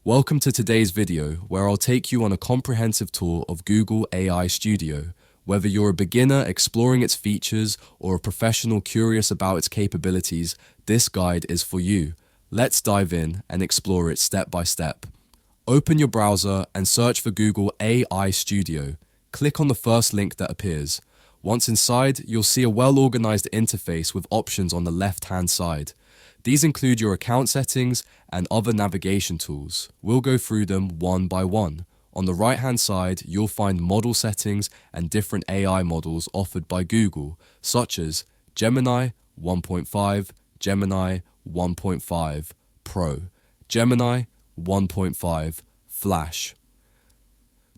Welcome to today's video, where I'll take you on a comprehensive tour of Google AI Studio. Whether you're a beginner exploring its features or a professional curious about its capabilities, this guide is for you. Let's dive in and explore it step by step. Open your browser and search for Google AI Studio. Click on the first link that appears. Once inside, you'll see a well-organized interface with options on the left-hand side. These include your account settings and other navigation tools. We'll go through them one by one. On the right-hand side, you'll find model settings and different AI models offered by Google, such as Gemini 1.5, Gemini 1.5 Pro, Gemini 1.5 Flash.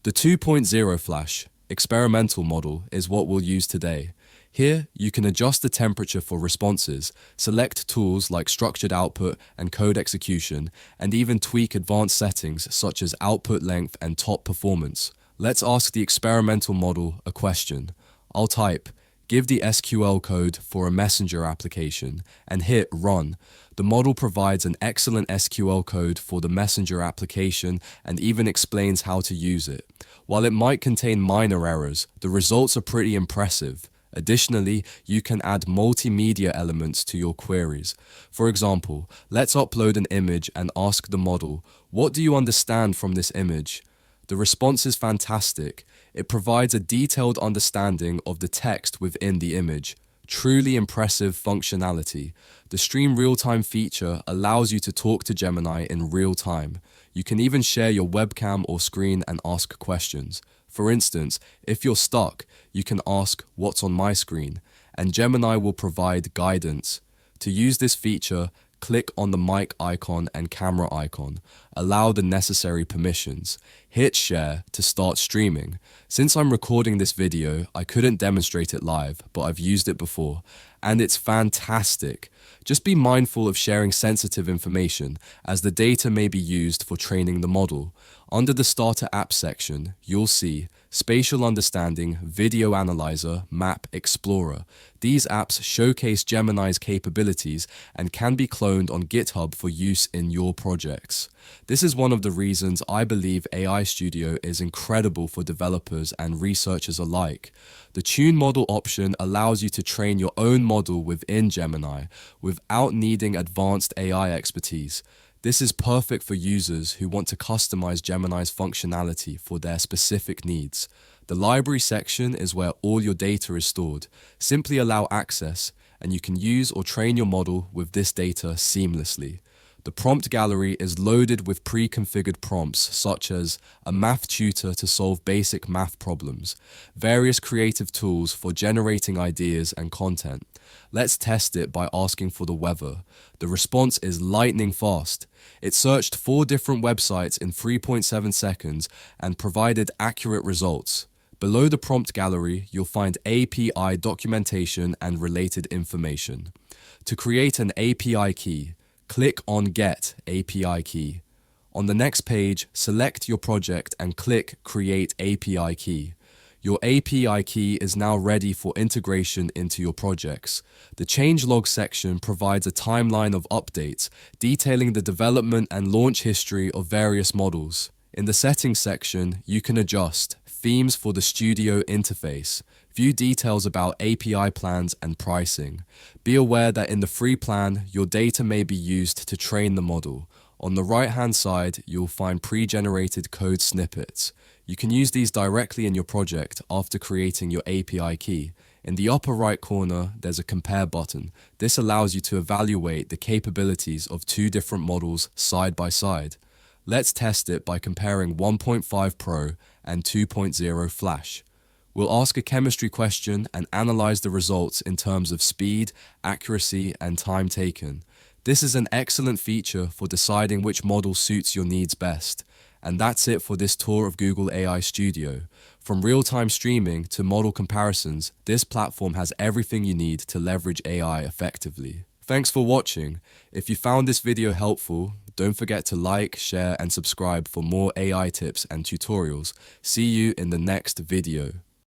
The 2.0 Flash experimental model is what we'll use today. Here, you can adjust the temperature for responses, select tools like structured output and code execution, and even tweak advanced settings such as output length and top performance. Let's ask the experimental model a question. I'll type, "Give the SQL code for a messenger application," and hit run. The model provides an excellent SQL code for the messenger application and even explains how to use it. While it might contain minor errors, the results are pretty impressive. Additionally, you can add multimedia elements to your queries. For example, let's upload an image and ask the model, "What do you understand from this image?" The response is fantastic. It provides a detailed understanding of the text within the image. Truly impressive functionality. The Stream Real-Time feature allows you to talk to Gemini in real time. You can even share your webcam or screen and ask questions. For instance, if you're stuck, you can ask, "What's on my screen?" and Gemini will provide guidance. To use this feature, click on the mic icon and camera icon. Allow the necessary permissions. Hit share to start streaming. Since I'm recording this video, I couldn't demonstrate it live, but I've used it before, and it's fantastic. Just be mindful of sharing sensitive information, as the data may be used for training the model. Under the Starter Apps section, you'll see Spatial Understanding, Video Analyzer, Map Explorer. These apps showcase Gemini's capabilities and can be cloned on GitHub for use in your projects. This is one of the reasons I believe AI Studio is incredible for developers and researchers alike. The Tune Model option allows you to train your own model within Gemini without needing advanced AI expertise. This is perfect for users who want to customize Gemini's functionality for their specific needs. The library section is where all your data is stored. Simply allow access, and you can use or train your model with this data seamlessly. The prompt gallery is loaded with pre-configured prompts such as a math tutor to solve basic math problems, various creative tools for generating ideas and content. Let's test it by asking for the weather. The response is lightning fast. It searched 4 different websites in 3.7 seconds and provided accurate results. Below the prompt gallery, you'll find API documentation and related information. To create an API key, click on Get API Key. On the next page, select your project and click Create API Key. Your API key is now ready for integration into your projects. The changelog section provides a timeline of updates, detailing the development and launch history of various models. In the settings section, you can adjust themes for the Studio interface, view details about API plans and pricing. Be aware that in the free plan, your data may be used to train the model. On the right-hand side, you'll find pre-generated code snippets. You can use these directly in your project after creating your API key. In the upper right corner, there's a compare button. This allows you to evaluate the capabilities of 2 different models side by side. Let's test it by comparing 1.5 Pro and 2.0 Flash. We'll ask a chemistry question and analyze the results in terms of speed, accuracy, and time taken. This is an excellent feature for deciding which model suits your needs best. And that's it for this tour of Google AI Studio. From real-time streaming to model comparisons, this platform has everything you need to leverage AI effectively. Thanks for watching. If you found this video helpful, don't forget to like, share, and subscribe for more AI tips and tutorials. See you in the next video.